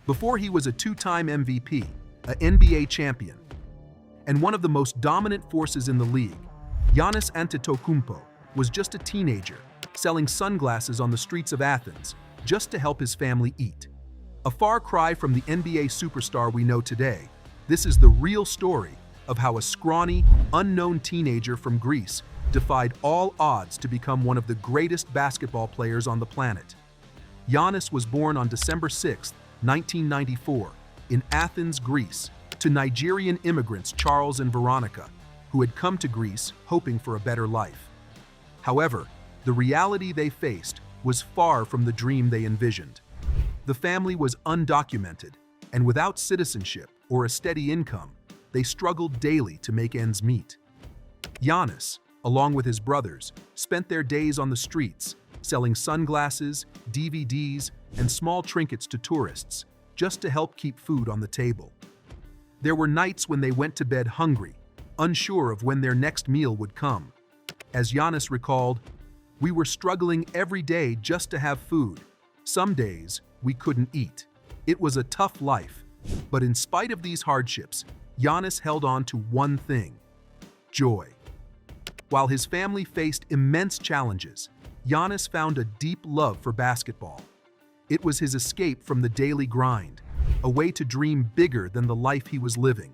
Before he was a two-time MVP, an NBA champion, and one of the most dominant forces in the league, Giannis Antetokounmpo was just a teenager selling sunglasses on the streets of Athens just to help his family eat. A far cry from the NBA superstar we know today, this is the real story of how a scrawny, unknown teenager from Greece defied all odds to become one of the greatest basketball players on the planet. Giannis was born on December 6, 1994, in Athens, Greece, to Nigerian immigrants Charles and Veronica, who had come to Greece hoping for a better life. However, the reality they faced was far from the dream they envisioned. The family was undocumented, and without citizenship or a steady income, they struggled daily to make ends meet. Giannis, along with his brothers, spent their days on the streets, selling sunglasses, DVDs, and small trinkets to tourists, just to help keep food on the table. There were nights when they went to bed hungry, unsure of when their next meal would come. As Giannis recalled, "We were struggling every day just to have food. Some days, we couldn't eat. It was a tough life." But in spite of these hardships, Giannis held on to one thing: joy. While his family faced immense challenges, Giannis found a deep love for basketball. It was his escape from the daily grind, a way to dream bigger than the life he was living.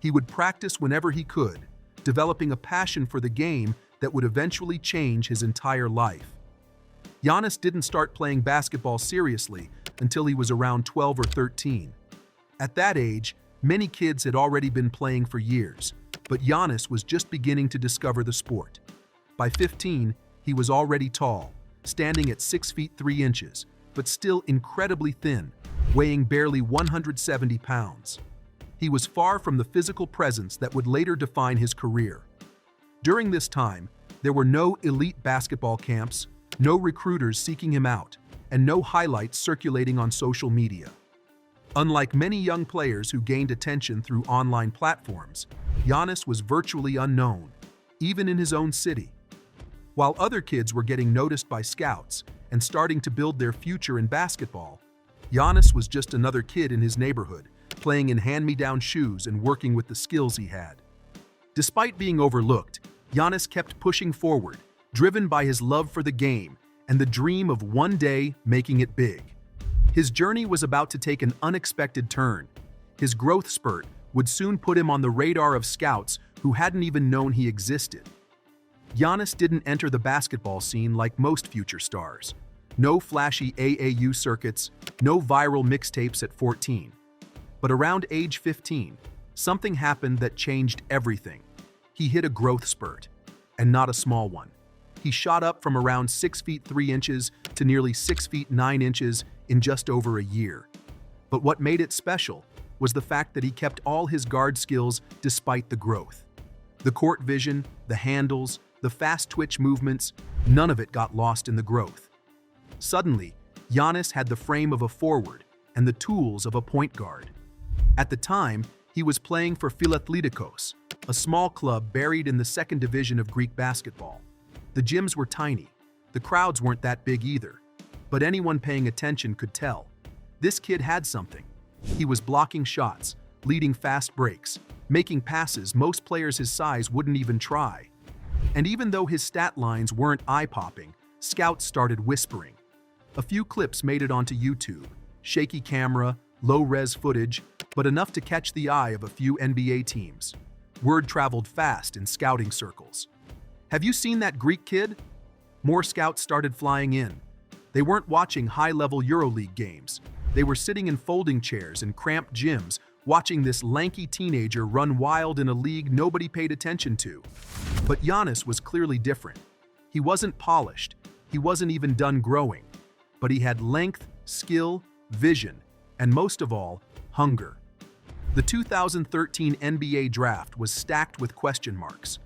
He would practice whenever he could, developing a passion for the game that would eventually change his entire life. Giannis didn't start playing basketball seriously until he was around 12 or 13. At that age, many kids had already been playing for years, but Giannis was just beginning to discover the sport. By 15, he was already tall, standing at 6 feet 3 inches, but still incredibly thin, weighing barely 170 pounds. He was far from the physical presence that would later define his career. During this time, there were no elite basketball camps, no recruiters seeking him out, and no highlights circulating on social media. Unlike many young players who gained attention through online platforms, Giannis was virtually unknown, even in his own city. While other kids were getting noticed by scouts and starting to build their future in basketball, Giannis was just another kid in his neighborhood, playing in hand-me-down shoes and working with the skills he had. Despite being overlooked, Giannis kept pushing forward, driven by his love for the game and the dream of one day making it big. His journey was about to take an unexpected turn. His growth spurt would soon put him on the radar of scouts who hadn't even known he existed. Giannis didn't enter the basketball scene like most future stars. No flashy AAU circuits, no viral mixtapes at 14. But around age 15, something happened that changed everything. He hit a growth spurt, and not a small one. He shot up from around 6 feet 3 inches to nearly 6 feet 9 inches in just over a year. But what made it special was the fact that he kept all his guard skills despite the growth. The court vision, the handles, the fast twitch movements, none of it got lost in the growth. Suddenly, Giannis had the frame of a forward and the tools of a point guard. At the time, he was playing for Philathletikos, a small club buried in the second division of Greek basketball. The gyms were tiny. The crowds weren't that big either. But anyone paying attention could tell. This kid had something. He was blocking shots, leading fast breaks, making passes most players his size wouldn't even try. And even though his stat lines weren't eye-popping, scouts started whispering. A few clips made it onto YouTube. Shaky camera, low-res footage, but enough to catch the eye of a few NBA teams. Word traveled fast in scouting circles. "Have you seen that Greek kid?" More scouts started flying in. They weren't watching high-level EuroLeague games. They were sitting in folding chairs in cramped gyms, watching this lanky teenager run wild in a league nobody paid attention to. But Giannis was clearly different. He wasn't polished. He wasn't even done growing. But he had length, skill, vision, and most of all, hunger. The 2013 NBA draft was stacked with question marks.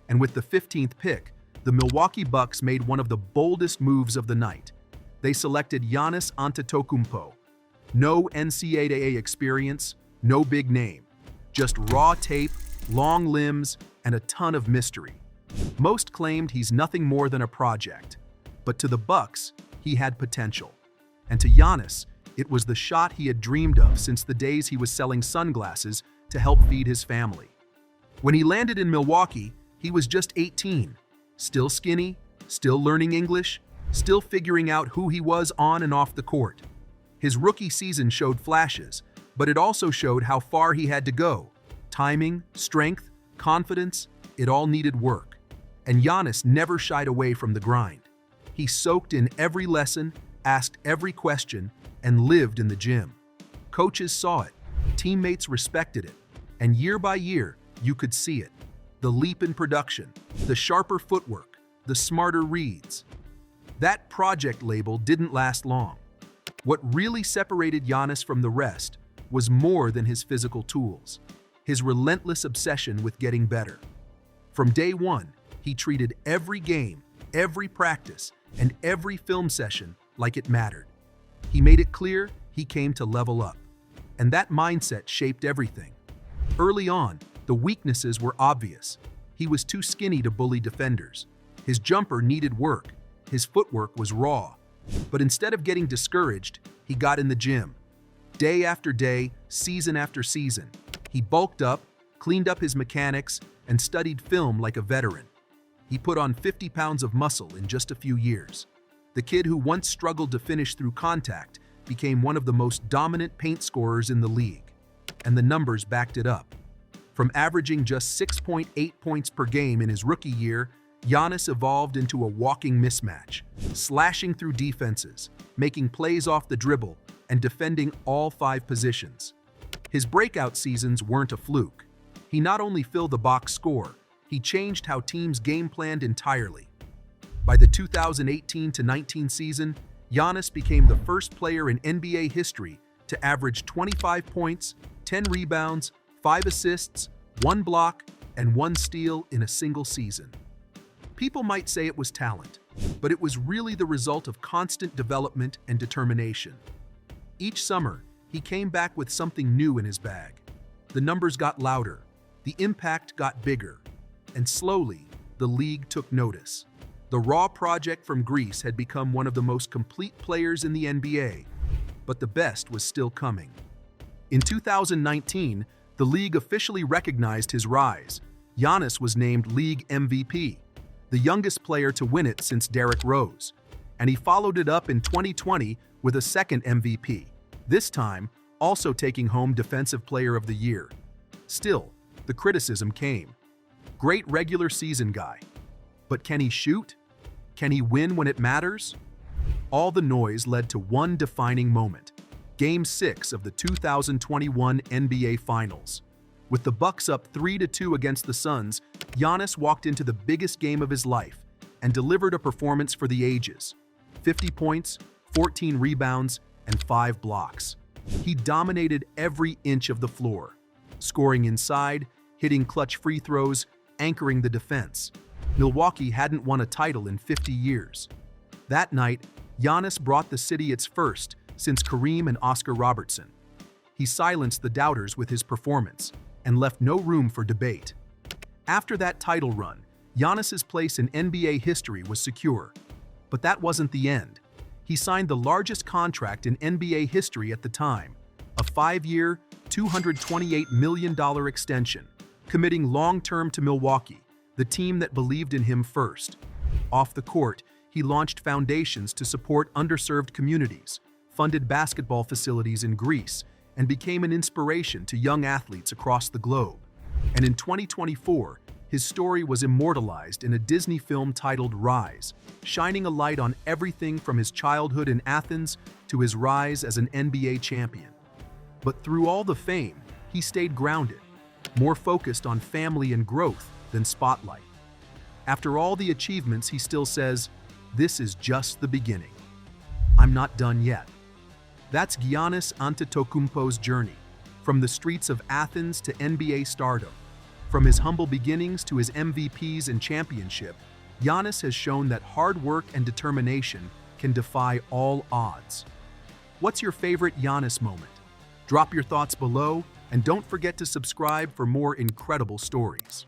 And with the 15th pick, the Milwaukee Bucks made one of the boldest moves of the night. They selected Giannis Antetokounmpo. No NCAA experience, no big name. Just raw tape, long limbs, and a ton of mystery. Most claimed he's nothing more than a project. But to the Bucks, he had potential. And to Giannis, It was the shot he had dreamed of since the days he was selling sunglasses to help feed his family. When he landed in Milwaukee, he was just 18, still skinny, still learning English, still figuring out who he was on and off the court. His rookie season showed flashes, but it also showed how far he had to go. Timing, strength, confidence, it all needed work. And Giannis never shied away from the grind. He soaked in every lesson, asked every question, and lived in the gym. Coaches saw it, teammates respected it, and year by year, you could see it. The leap in production, the sharper footwork, the smarter reads. That project label didn't last long. What really separated Giannis from the rest was more than his physical tools, his relentless obsession with getting better. From day one, he treated every game, every practice, and every film session like it mattered. He made it clear he came to level up, and that mindset shaped everything. Early on, the weaknesses were obvious. He was too skinny to bully defenders. His jumper needed work. His footwork was raw. But instead of getting discouraged, he got in the gym. Day after day, season after season, he bulked up, cleaned up his mechanics, and studied film like a veteran. He put on 50 pounds of muscle in just a few years. The kid who once struggled to finish through contact became one of the most dominant paint scorers in the league. And the numbers backed it up. From averaging just 6.8 points per game in his rookie year, Giannis evolved into a walking mismatch, slashing through defenses, making plays off the dribble, and defending all 5 positions. His breakout seasons weren't a fluke. He not only filled the box score, he changed how teams game planned entirely. By the 2018-19 season, Giannis became the first player in NBA history to average 25 points, 10 rebounds, 5 assists, 1 block, and 1 steal in a single season. People might say it was talent, but it was really the result of constant development and determination. Each summer, he came back with something new in his bag. The numbers got louder, the impact got bigger, and slowly, the league took notice. The raw project from Greece had become one of the most complete players in the NBA, but the best was still coming. In 2019, the league officially recognized his rise. Giannis was named League MVP, the youngest player to win it since Derrick Rose, and he followed it up in 2020 with a second MVP, this time also taking home Defensive Player of the Year. Still, the criticism came. Great regular season guy. But can he shoot? Can he win when it matters? All the noise led to one defining moment. Game 6 of the 2021 NBA Finals. With the Bucks up 3-2 against the Suns, Giannis walked into the biggest game of his life and delivered a performance for the ages. 50 points, 14 rebounds, and 5 blocks. He dominated every inch of the floor, scoring inside, hitting clutch free throws, anchoring the defense. Milwaukee hadn't won a title in 50 years. That night, Giannis brought the city its first since Kareem and Oscar Robertson. He silenced the doubters with his performance and left no room for debate. After that title run, Giannis's place in NBA history was secure. But that wasn't the end. He signed the largest contract in NBA history at the time, a 5-year, $228 million extension, committing long-term to Milwaukee, the team that believed in him first. Off the court, he launched foundations to support underserved communities, funded basketball facilities in Greece, and became an inspiration to young athletes across the globe. And in 2024, his story was immortalized in a Disney film titled Rise, shining a light on everything from his childhood in Athens to his rise as an NBA champion. But through all the fame, he stayed grounded, more focused on family and growth than spotlight. After all the achievements, he still says, "This is just the beginning. I'm not done yet." That's Giannis Antetokounmpo's journey, from the streets of Athens to NBA stardom. From his humble beginnings to his MVPs and championship, Giannis has shown that hard work and determination can defy all odds. What's your favorite Giannis moment? Drop your thoughts below, and don't forget to subscribe for more incredible stories.